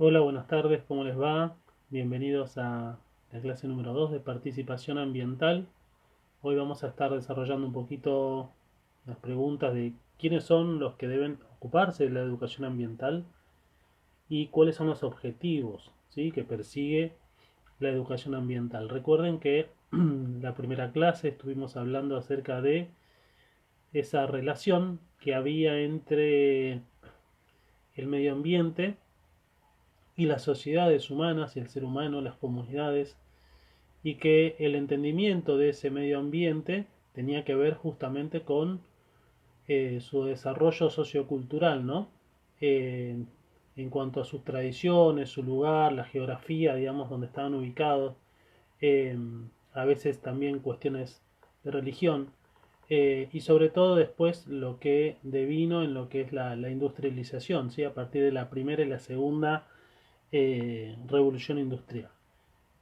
Hola, buenas tardes, ¿cómo les va? Bienvenidos a la clase número 2 de participación ambiental. Hoy vamos a estar desarrollando un poquito las preguntas de quiénes son los que deben ocuparse de la educación ambiental y cuáles son los objetivos, ¿sí?, que persigue la educación ambiental. Recuerden que la primera clase estuvimos hablando acerca de esa relación que había entre el medio ambiente y las sociedades humanas y el ser humano, las comunidades, y que el entendimiento de ese medio ambiente tenía que ver justamente con su desarrollo sociocultural, ¿no? Eh, en cuanto a sus tradiciones, su lugar, la geografía, digamos, donde estaban ubicados, eh, a veces también cuestiones de religión, y sobre todo después lo que devino en lo que es la industrialización, ¿sí? A partir de la primera y la segunda revolución industrial.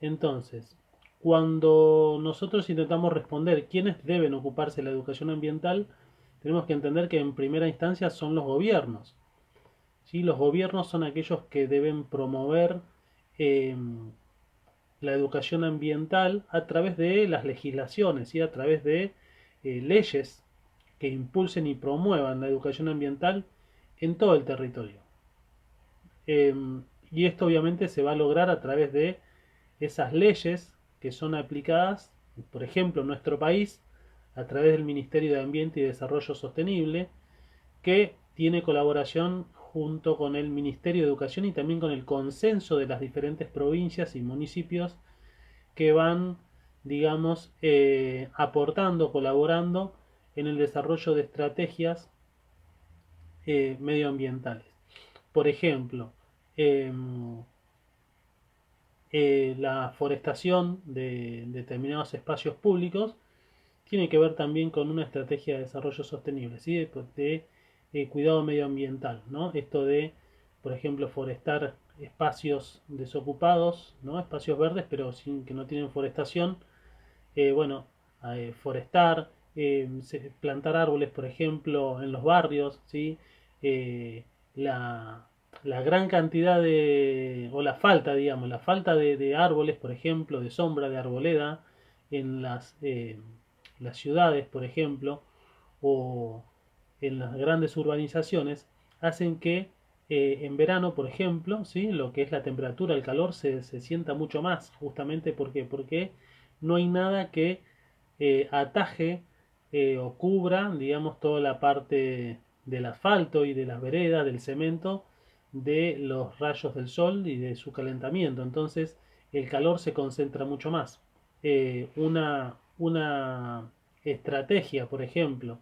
Entonces, cuando nosotros intentamos responder quiénes deben ocuparse de la educación ambiental, tenemos que entender que en primera instancia son los gobiernos. ¿Sí? Los gobiernos son aquellos que deben promover eh, la educación ambiental a través de las legislaciones y a través de leyes que impulsen y promuevan la educación ambiental en todo el territorio. Eh, y esto obviamente se va a lograr a través de esas leyes que son aplicadas, por ejemplo, en nuestro país, a través del Ministerio de Ambiente y Desarrollo Sostenible, que tiene colaboración junto con el Ministerio de Educación y también con el consenso de las diferentes provincias y municipios que van, digamos, aportando, colaborando en el desarrollo de estrategias medioambientales. Por ejemplo, eh, la forestación de determinados espacios públicos tiene que ver también con una estrategia de desarrollo sostenible, ¿sí? De cuidado medioambiental, ¿no? Esto de, por ejemplo, forestar espacios desocupados, ¿no? Espacios verdes, pero sin que no tienen forestación. Bueno, forestar, plantar árboles, por ejemplo, en los barrios, ¿sí? Eh, la, la gran cantidad de, o la falta, digamos, la falta de árboles, por ejemplo, de sombra, de arboleda, en las ciudades, por ejemplo, o en las grandes urbanizaciones, hacen que en verano, por ejemplo, ¿sí?, lo que es la temperatura, el calor, se sienta mucho más, justamente porque no hay nada que ataje o cubra, digamos, toda la parte del asfalto y de las veredas, del cemento, de los rayos del sol y de su calentamiento. Entonces el calor se concentra mucho más. Una estrategia, por ejemplo,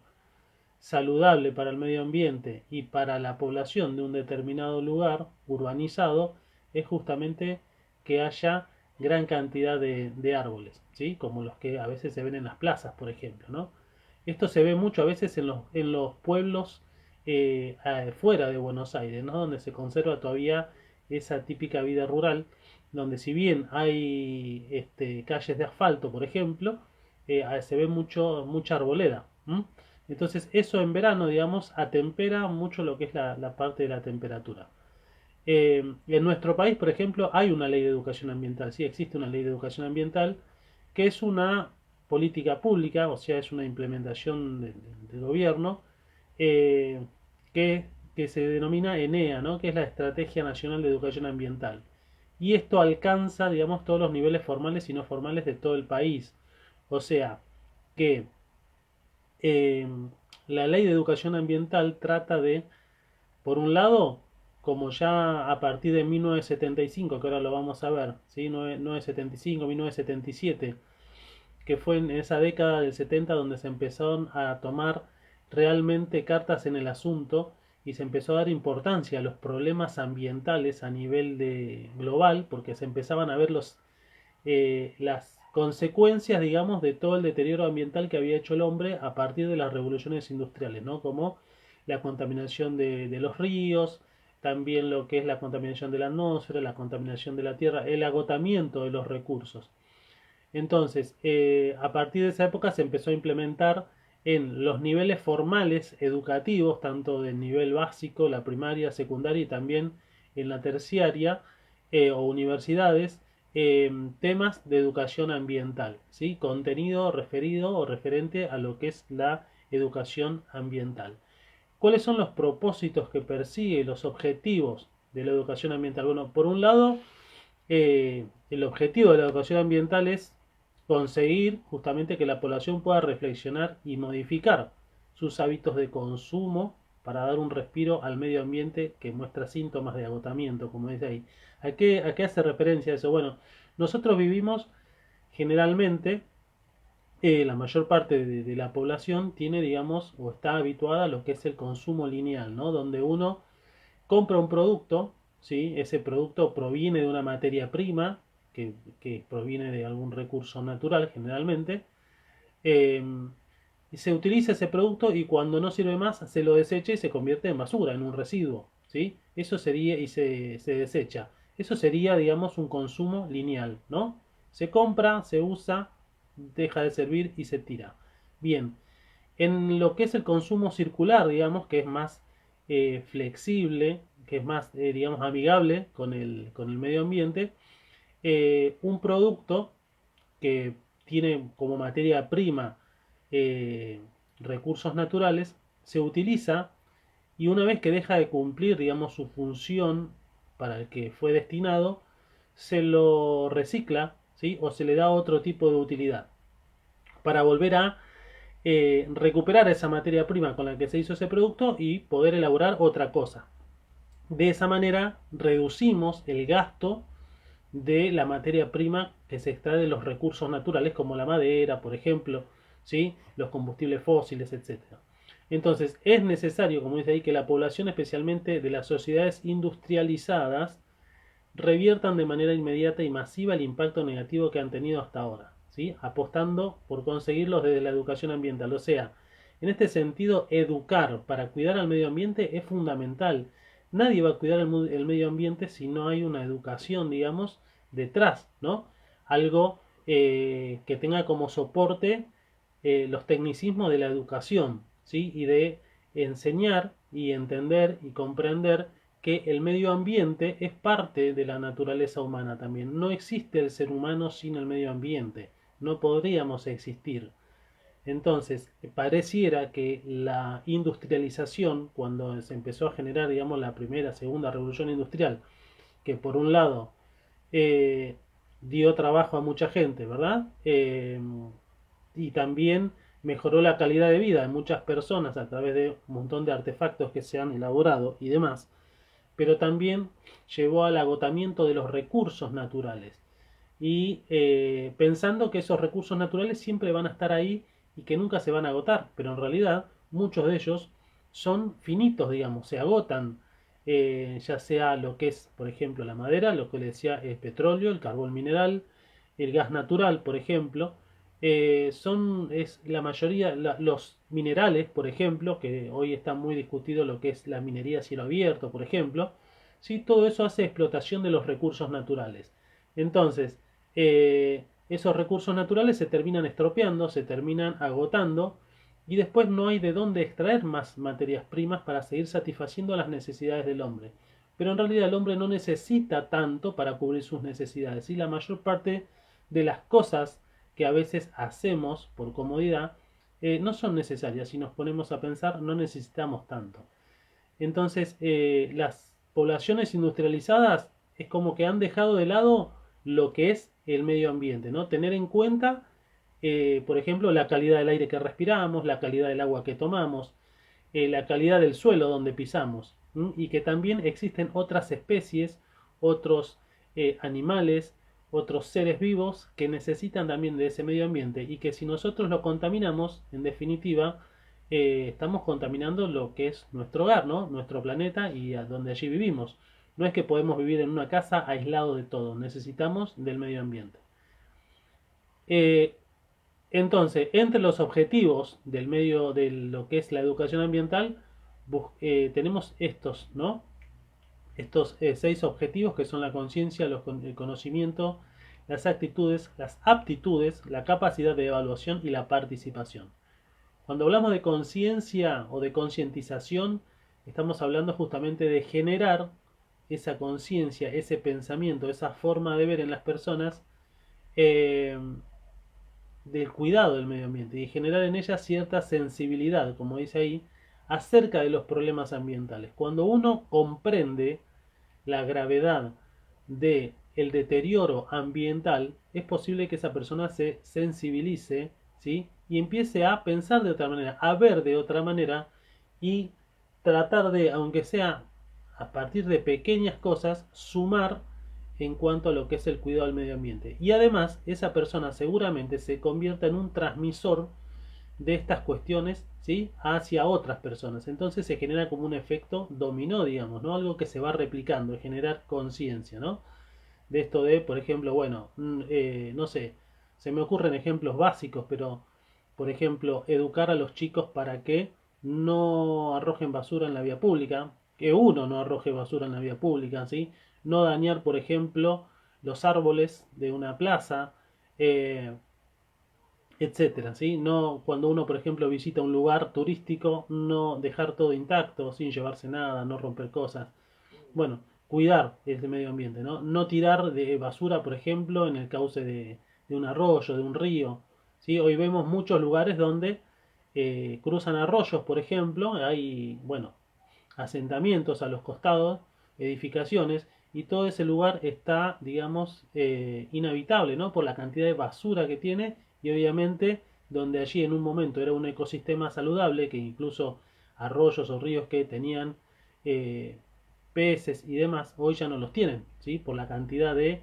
saludable para el medio ambiente y para la población de un determinado lugar urbanizado es justamente que haya gran cantidad de árboles, ¿sí?, como los que a veces se ven en las plazas, por ejemplo, ¿no? Esto se ve mucho a veces en los pueblos fuera de Buenos Aires, ¿no?, donde se conserva todavía esa típica vida rural, donde si bien hay calles de asfalto, por ejemplo, se ve mucha arboleda. ¿M? Entonces eso en verano, digamos, atempera mucho lo que es la parte de la temperatura. En nuestro país, por ejemplo, hay una ley de educación ambiental, sí existe una ley de educación ambiental que es una política pública, o sea, es una implementación del gobierno, eh, que, que se denomina ENEA, ¿no?, que es la Estrategia Nacional de Educación Ambiental. Y esto alcanza, digamos, todos los niveles formales y no formales de todo el país. O sea, que eh, la ley de educación ambiental trata de, por un lado, como ya a partir de 1975, que ahora lo vamos a ver, ¿sí? 1975, 1977, que fue en esa década del 70 donde se empezaron a tomar realmente cartas en el asunto y se empezó a dar importancia a los problemas ambientales a nivel de global, porque se empezaban a ver las consecuencias, digamos, de todo el deterioro ambiental que había hecho el hombre a partir de las revoluciones industriales, ¿no? Como la contaminación de los ríos, también lo que es la contaminación de la atmósfera, la contaminación de la tierra, el agotamiento de los recursos. Entonces, a partir de esa época se empezó a implementar en los niveles formales educativos, tanto del nivel básico, la primaria, secundaria y también en la terciaria o universidades temas de educación ambiental, ¿sí? Contenido referido o referente a lo que es la educación ambiental. ¿Cuáles son los propósitos que persigue, los objetivos de la educación ambiental? Bueno, por un lado, el objetivo de la educación ambiental es conseguir justamente que la población pueda reflexionar y modificar sus hábitos de consumo para dar un respiro al medio ambiente que muestra síntomas de agotamiento, como dice ahí. A qué hace referencia eso? Bueno, nosotros vivimos generalmente, la mayor parte de la población tiene, digamos, o está habituada a lo que es el consumo lineal, ¿no? Donde uno compra un producto, ¿sí? Ese producto proviene de una materia prima, que proviene de algún recurso natural generalmente, eh, y se utiliza ese producto y cuando no sirve más se lo desecha y se convierte en basura, en un residuo, ¿sí? Eso sería, y se desecha. Eso sería, digamos, un consumo lineal, ¿no? Se compra, se usa, deja de servir y se tira. Bien, en lo que es el consumo circular, digamos, que es más flexible, que es más, digamos, amigable con el medio ambiente, un producto que tiene como materia prima eh, recursos naturales, se utiliza y una vez que deja de cumplir, digamos, su función para el que fue destinado, se lo recicla, ¿sí? O se le da otro tipo de utilidad para volver a recuperar esa materia prima con la que se hizo ese producto y poder elaborar otra cosa. De esa manera reducimos el gasto de la materia prima que se extrae de los recursos naturales como la madera, por ejemplo, ¿sí? Los combustibles fósiles, etcétera. Entonces es necesario, como dice ahí, que la población, especialmente de las sociedades industrializadas, reviertan de manera inmediata y masiva el impacto negativo que han tenido hasta ahora, ¿sí? Apostando por conseguirlos desde la educación ambiental. O sea, en este sentido, educar para cuidar al medio ambiente es fundamental. Nadie va a cuidar el medio ambiente si no hay una educación, digamos, detrás, ¿no? Algo que tenga como soporte los tecnicismos de la educación, ¿sí? Y de enseñar y entender y comprender que el medio ambiente es parte de la naturaleza humana también. No existe el ser humano sin el medio ambiente. No podríamos existir. Entonces, pareciera que la industrialización, cuando se empezó a generar, digamos, la primera, segunda revolución industrial, que por un lado eh, dio trabajo a mucha gente, ¿verdad? Y también mejoró la calidad de vida de muchas personas a través de un montón de artefactos que se han elaborado y demás, pero también llevó al agotamiento de los recursos naturales y pensando que esos recursos naturales siempre van a estar ahí y que nunca se van a agotar, pero en realidad muchos de ellos son finitos, digamos, se agotan, ya sea lo que es, por ejemplo, la madera, lo que le decía, el petróleo, el carbón mineral, el gas natural, por ejemplo, es la mayoría, los minerales, por ejemplo, que hoy está muy discutido lo que es la minería a cielo abierto, por ejemplo, ¿sí? Todo eso hace explotación de los recursos naturales. Entonces, esos recursos naturales se terminan estropeando, se terminan agotando y después no hay de dónde extraer más materias primas para seguir satisfaciendo las necesidades del hombre. Pero en realidad el hombre no necesita tanto para cubrir sus necesidades y la mayor parte de las cosas que a veces hacemos por comodidad no son necesarias. Si nos ponemos a pensar, no necesitamos tanto. Entonces, las poblaciones industrializadas es como que han dejado de lado lo que es el medio ambiente, ¿no? Tener en cuenta, por ejemplo, la calidad del aire que respiramos, la calidad del agua que tomamos, la calidad del suelo donde pisamos, ¿m? Y que también existen otras especies, otros animales, otros seres vivos que necesitan también de ese medio ambiente y que si nosotros lo contaminamos, en definitiva, estamos contaminando lo que es nuestro hogar, ¿no? Nuestro planeta y a donde allí vivimos. No es que podemos vivir en una casa aislado de todo, necesitamos del medio ambiente. Eh, entonces, entre los objetivos del medio de lo que es la educación ambiental, tenemos estos, ¿no? Estos 6 objetivos que son la conciencia, el conocimiento, las actitudes, las aptitudes, la capacidad de evaluación y la participación. Cuando hablamos de conciencia o de concientización, estamos hablando justamente de generar esa conciencia, ese pensamiento, esa forma de ver en las personas eh, del cuidado del medio ambiente y generar en ellas cierta sensibilidad, como dice ahí, acerca de los problemas ambientales. Cuando uno comprende la gravedad de el deterioro ambiental, es posible que esa persona se sensibilice, ¿sí? Y empiece a pensar de otra manera, a ver de otra manera y tratar de, aunque sea a partir de pequeñas cosas, sumar en cuanto a lo que es el cuidado del medio ambiente. Y además, esa persona seguramente se convierta en un transmisor de estas cuestiones, ¿sí? Hacia otras personas. Entonces se genera como un efecto dominó, digamos, ¿no? Algo que se va replicando, de generar conciencia, ¿no? De esto de, por ejemplo, bueno, no sé, se me ocurren ejemplos básicos, pero, por ejemplo, educar a los chicos para que no arrojen basura en la vía pública, que uno no arroje basura en la vía pública, ¿sí? No dañar, por ejemplo, los árboles de una plaza, eh, etcétera, ¿sí? No, cuando uno, por ejemplo, visita un lugar turístico, no dejar todo intacto, sin llevarse nada, no romper cosas. Bueno, cuidar ese medio ambiente, ¿no? No tirar de basura, por ejemplo, en el cauce de un arroyo, de un río, ¿sí? Hoy vemos muchos lugares donde cruzan arroyos, por ejemplo, hay, bueno, asentamientos a los costados, edificaciones, y todo ese lugar está, digamos, inhabitable, ¿no? Por la cantidad de basura que tiene y obviamente donde allí en un momento era un ecosistema saludable, que incluso arroyos o ríos que tenían eh, peces y demás, hoy ya no los tienen, ¿sí? Por la cantidad de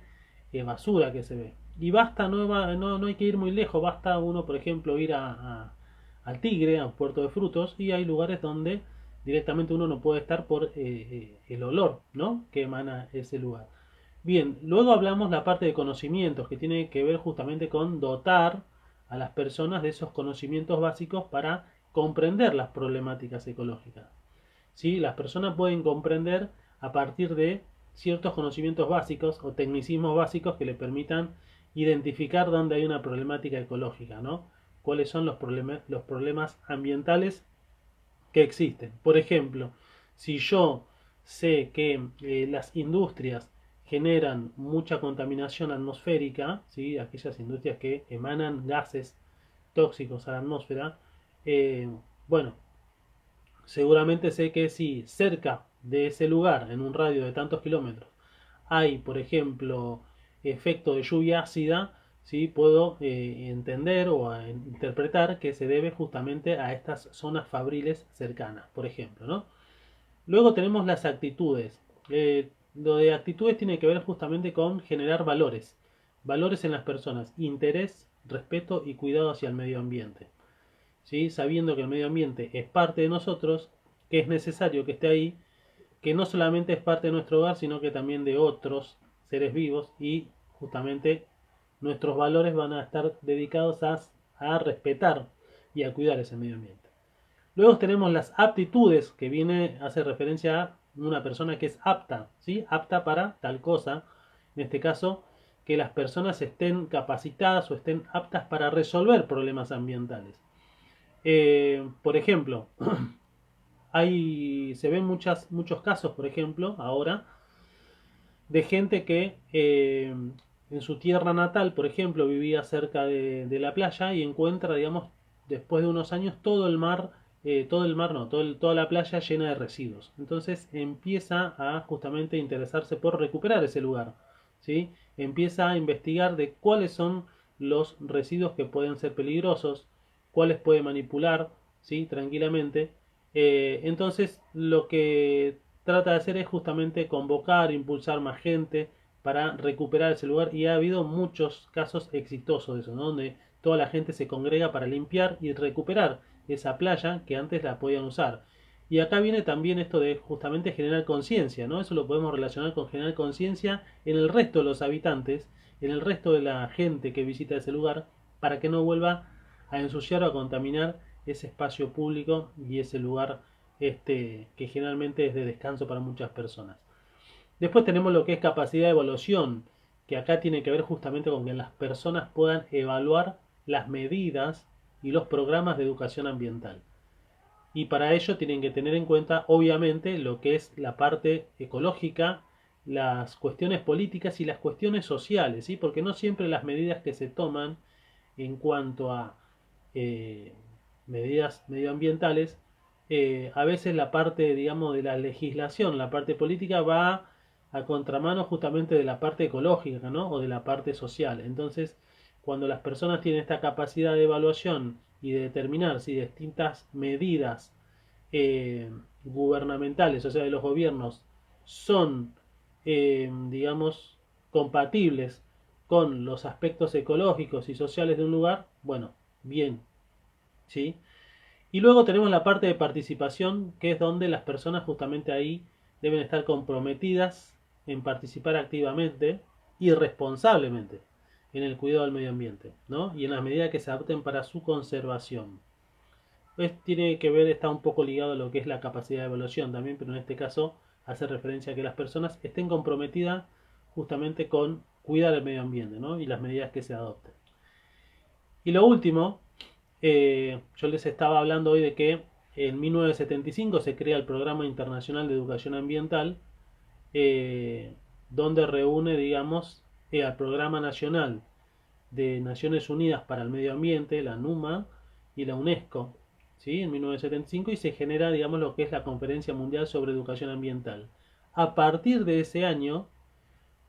basura que se ve. Y basta, no hay que ir muy lejos, basta uno, por ejemplo, ir al Tigre, a Puerto de Frutos, y hay lugares donde directamente uno no puede estar por el olor, ¿no? Que emana ese lugar. Bien, luego hablamos la parte de conocimientos, que tiene que ver justamente con dotar a las personas de esos conocimientos básicos para comprender las problemáticas ecológicas. ¿Sí? Las personas pueden comprender a partir de ciertos conocimientos básicos o tecnicismos básicos que le permitan identificar dónde hay una problemática ecológica, ¿no? Cuáles son los problemas ambientales que existen. Por ejemplo, si yo sé que las industrias generan mucha contaminación atmosférica, ¿sí? Aquellas industrias que emanan gases tóxicos a la atmósfera, eh, bueno, seguramente sé que si cerca de ese lugar, en un radio de tantos kilómetros, hay, por ejemplo, efecto de lluvia ácida, ¿sí? Puedo entender o interpretar que se debe justamente a estas zonas fabriles cercanas, por ejemplo, ¿no? Luego tenemos las actitudes. Lo de actitudes tiene que ver justamente con generar valores, valores en las personas, interés, respeto y cuidado hacia el medio ambiente. ¿Sí? Sabiendo que el medio ambiente es parte de nosotros, que es necesario que esté ahí, que no solamente es parte de nuestro hogar, sino que también de otros seres vivos y justamente nuestros valores van a estar dedicados a respetar y a cuidar ese medio ambiente. Luego tenemos las aptitudes, que viene, hace referencia a una persona que es apta, ¿sí? Apta para tal cosa. En este caso, que las personas estén capacitadas o estén aptas para resolver problemas ambientales. Por ejemplo, se ven muchos casos, por ejemplo, ahora, de gente que en su tierra natal, por ejemplo, vivía cerca de la playa y encuentra, digamos, después de unos años, todo el mar no, toda la playa llena de residuos. Entonces empieza a justamente interesarse por recuperar ese lugar, ¿sí? Empieza a investigar de cuáles son los residuos que pueden ser peligrosos, cuáles puede manipular, ¿sí? Tranquilamente. Entonces lo que trata de hacer es justamente convocar, impulsar más gente para recuperar ese lugar y ha habido muchos casos exitosos de eso, ¿no? Donde toda la gente se congrega para limpiar y recuperar esa playa que antes la podían usar. Y acá viene también esto de justamente generar conciencia, ¿no? Eso lo podemos relacionar con generar conciencia en el resto de los habitantes, en el resto de la gente que visita ese lugar, para que no vuelva a ensuciar o a contaminar ese espacio público y ese lugar que generalmente es de descanso para muchas personas. Después tenemos lo que es capacidad de evaluación, que acá tiene que ver justamente con que las personas puedan evaluar las medidas y los programas de educación ambiental. Y para ello tienen que tener en cuenta, obviamente, lo que es la parte ecológica las cuestiones políticas y las cuestiones sociales, ¿sí? Porque no siempre las medidas que se toman en cuanto a eh, medidas medioambientales, a veces la parte, digamos, de la legislación, la parte política va a contramano justamente de la parte ecológica, ¿no? O de la parte social. Entonces, cuando las personas tienen esta capacidad de evaluación y de determinar si distintas medidas eh, gubernamentales, o sea, de los gobiernos, son, digamos, compatibles con los aspectos ecológicos y sociales de un lugar, bueno, bien, ¿sí? Y luego tenemos la parte de participación, que es donde las personas justamente ahí deben estar comprometidas en participar activamente y responsablemente en el cuidado del medio ambiente, ¿no? Y en la medida que se adapten para su conservación. Pues tiene que ver, está un poco ligado a lo que es la capacidad de evaluación también, pero en este caso hace referencia a que las personas estén comprometidas justamente con cuidar el medio ambiente, ¿no? Y las medidas que se adopten. Y lo último, yo les estaba hablando hoy de que en 1975 se crea el Programa Internacional de Educación Ambiental, eh, donde reúne, digamos, al Programa Nacional de Naciones Unidas para el Medio Ambiente, la NUMA, y la UNESCO, ¿sí? En 1975, y se genera, digamos, lo que es la Conferencia Mundial sobre Educación Ambiental. A partir de ese año,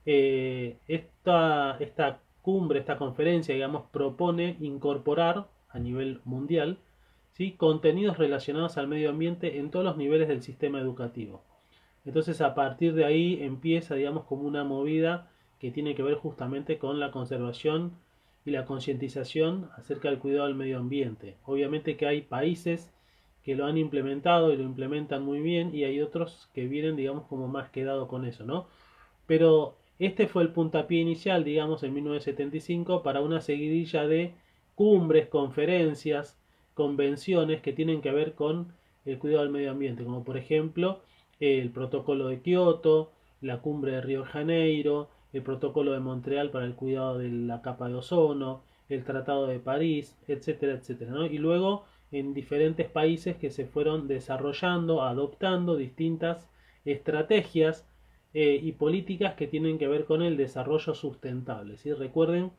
esta cumbre, esta conferencia, digamos, propone incorporar a nivel mundial, ¿sí? Contenidos relacionados al medio ambiente en todos los niveles del sistema educativo. Entonces, a partir de ahí empieza, digamos, como una movida que tiene que ver justamente con la conservación y la concientización acerca del cuidado del medio ambiente. Obviamente que hay países que lo han implementado y lo implementan muy bien, y hay otros que vienen, digamos, como más quedado con eso, ¿no? Pero este fue el puntapié inicial, digamos, en 1975 para una seguidilla de cumbres, conferencias, convenciones que tienen que ver con el cuidado del medio ambiente, como por ejemplo el protocolo de Kioto, la cumbre de Río de Janeiro, el protocolo de Montreal para el cuidado de la capa de ozono, el tratado de París, etcétera, etcétera, ¿no? Y luego en diferentes países que se fueron desarrollando, adoptando distintas estrategias y políticas que tienen que ver con el desarrollo sustentable, ¿sí? Recuerden,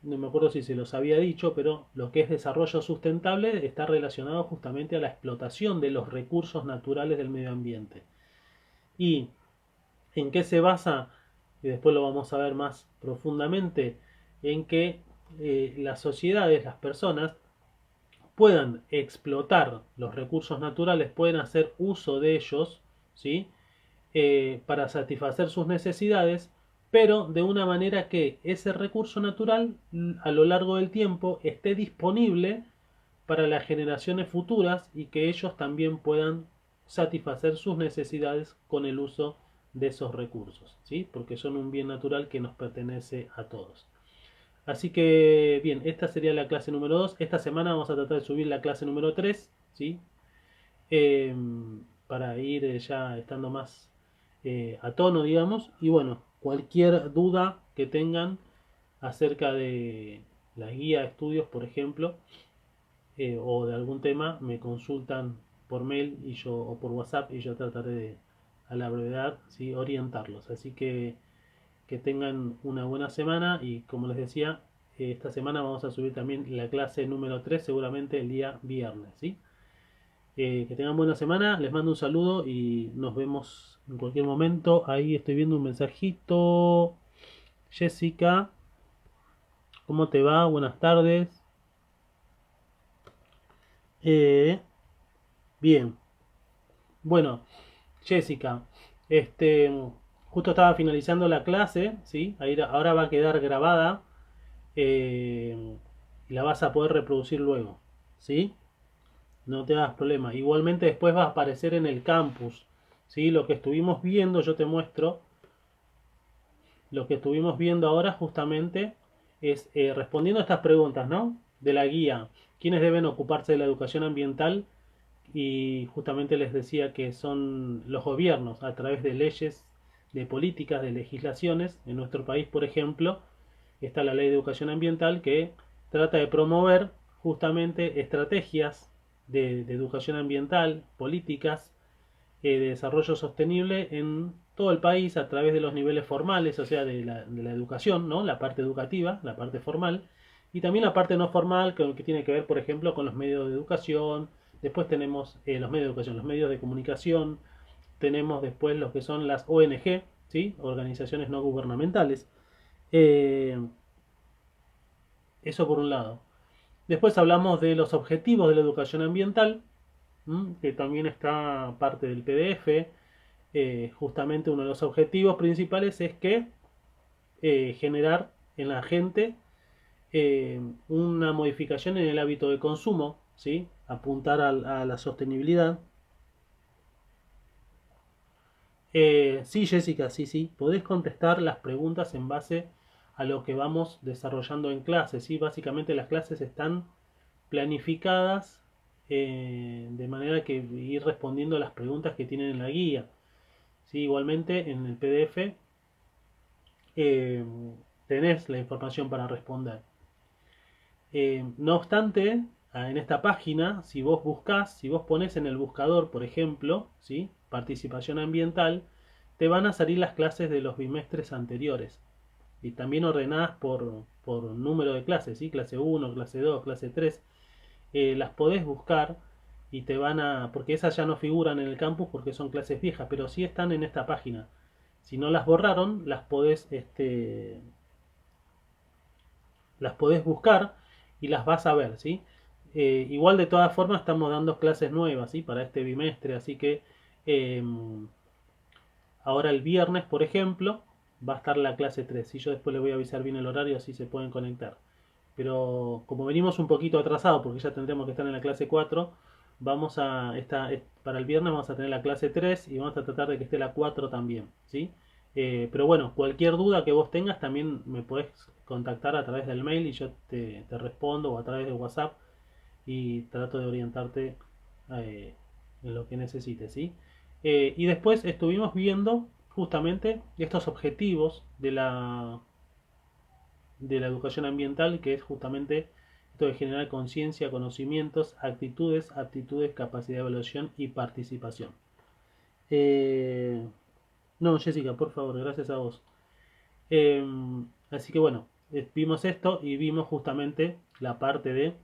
no me acuerdo si se los había dicho, pero lo que es desarrollo sustentable está relacionado justamente a la explotación de los recursos naturales del medio ambiente. ¿Y en qué se basa? Y después lo vamos a ver más profundamente, en que las sociedades, las personas, puedan explotar los recursos naturales, pueden hacer uso de ellos, ¿sí? Para satisfacer sus necesidades, pero de una manera que ese recurso natural a lo largo del tiempo esté disponible para las generaciones futuras y que ellos también puedan satisfacer sus necesidades con el uso de esos recursos, ¿sí? Porque son un bien natural que nos pertenece a todos. Así que, bien, esta sería la clase número 2. Esta semana vamos a tratar de subir la clase número 3, ¿sí? Eh, para ir ya estando más a tono, digamos. Y bueno, cualquier duda que tengan acerca de la guía de estudios, por ejemplo, o de algún tema, me consultan por mail y yo, o por WhatsApp, y yo trataré de, a la brevedad, ¿sí? Orientarlos. Así que tengan una buena semana, y como les decía, esta semana vamos a subir también la clase número 3 seguramente el día viernes, ¿sí? Que tengan buena semana, les mando un saludo y nos vemos en cualquier momento. Ahí estoy viendo un mensajito. Jessica, ¿cómo te va? Buenas tardes. Eh, bien, bueno, Jessica, este, justo estaba finalizando la clase, ¿sí? Ahora va a quedar grabada, y la vas a poder reproducir luego, ¿sí? No te hagas problema. Igualmente después va a aparecer en el campus, ¿sí? Lo que estuvimos viendo, yo te muestro, lo que estuvimos viendo ahora justamente es respondiendo a estas preguntas, ¿no? De la guía, ¿quiénes deben ocuparse de la educación ambiental? Y justamente les decía que son los gobiernos a través de leyes, de políticas, de legislaciones. En nuestro país, por ejemplo, está la Ley de Educación Ambiental, que trata de promover justamente estrategias de educación ambiental, políticas de desarrollo sostenible en todo el país a través de los niveles formales, o sea, de la educación, ¿no? La parte educativa, la parte formal, y también la parte no formal, que tiene que ver, por ejemplo, con los medios de educación. Después tenemos los medios de educación, los medios de comunicación, tenemos después los que son las ONG, ¿sí? Organizaciones no gubernamentales. Eh, Eso por un lado. Después hablamos de los objetivos de la educación ambiental, que también está parte del PDF. Justamente uno de los objetivos principales es que generar en la gente una modificación en el hábito de consumo, ¿sí? Apuntar a la sostenibilidad. Sí, Jessica, sí, sí. Podés contestar las preguntas en base a lo que vamos desarrollando en clase, ¿sí? Básicamente las clases están planificadas de manera que ir respondiendo a las preguntas que tienen en la guía. ¿Sí? Igualmente en el PDF eh, tenés la información para responder. No obstante, en esta página, si vos buscas, si vos pones en el buscador, por ejemplo, ¿sí? Participación ambiental, te van a salir las clases de los bimestres anteriores y también ordenadas por número de clases, ¿sí? Clase 1, clase 2, clase 3. Las podés buscar y te van a... porque esas ya no figuran en el campus porque son clases viejas, pero sí están en esta página. Si no las borraron, las podés buscar y las vas a ver, ¿sí? Igual de todas formas estamos dando clases nuevas, ¿sí? Para este bimestre, así que eh, ahora el viernes, por ejemplo, va a estar la clase 3. Y yo después les voy a avisar bien el horario, así se pueden conectar. Pero como venimos un poquito atrasados, porque ya tendremos que estar en la clase 4, para el viernes vamos a tener la clase 3 y vamos a tratar de que esté la 4 también, ¿sí? Pero bueno, cualquier duda que vos tengas también me podés contactar a través del mail y yo te respondo, o a través de WhatsApp, y trato de orientarte eh, en lo que necesites, ¿sí? Y después estuvimos viendo justamente estos objetivos de la educación ambiental, que es justamente esto de generar conciencia, conocimientos, actitudes, aptitudes, capacidad de evaluación y participación. Eh, no, Jessica, por favor, gracias a vos. Eh, Así que bueno, vimos esto y vimos justamente la parte de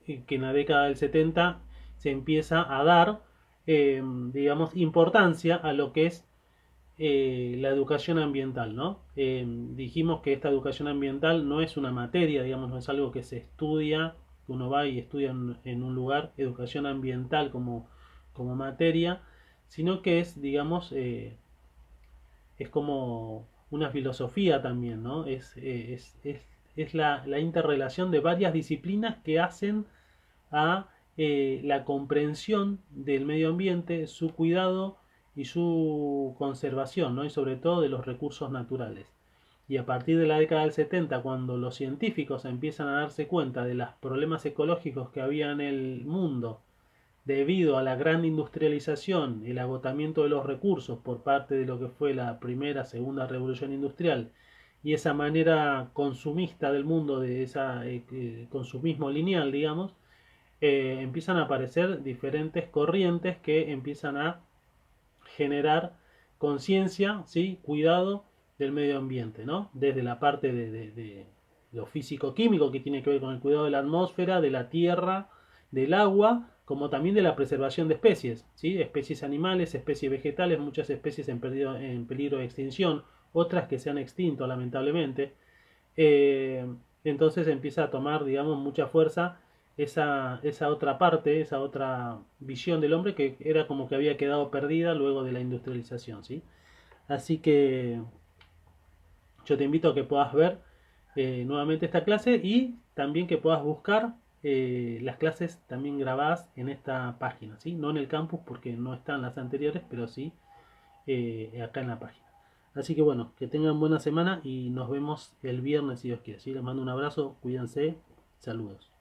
que en la década del 70 se empieza a dar, digamos, importancia a lo que es la educación ambiental, ¿no? Dijimos que esta educación ambiental no es una materia, digamos, no es algo que se estudia, que uno va y estudia en un lugar, educación ambiental como materia, sino que es, digamos, es como una filosofía también, ¿no? Es la interrelación de varias disciplinas que hacen a la comprensión del medio ambiente, su cuidado y su conservación, ¿no? Y sobre todo de los recursos naturales. Y a partir de la década del 70, cuando los científicos empiezan a darse cuenta de los problemas ecológicos que había en el mundo debido a la gran industrialización, el agotamiento de los recursos por parte de lo que fue la primera, segunda revolución industrial, y esa manera consumista del mundo, de ese consumismo lineal, digamos, empiezan a aparecer diferentes corrientes que empiezan a generar conciencia, ¿sí? Cuidado del medio ambiente, ¿no? Desde la parte de lo físico-químico que tiene que ver con el cuidado de la atmósfera, de la tierra, del agua, como también de la preservación de especies, ¿sí? Especies animales, especies vegetales, muchas especies en peligro de extinción, otras que se han extinto lamentablemente. Eh, entonces empieza a tomar, digamos, mucha fuerza esa otra parte, esa otra visión del hombre que era como que había quedado perdida luego de la industrialización, ¿sí? Así que yo te invito a que puedas ver nuevamente esta clase y también que puedas buscar las clases también grabadas en esta página, ¿sí? No en el campus porque no están las anteriores, pero sí acá en la página. Así que bueno, que tengan buena semana y nos vemos el viernes si Dios quiere, ¿sí? Les mando un abrazo, cuídense, saludos.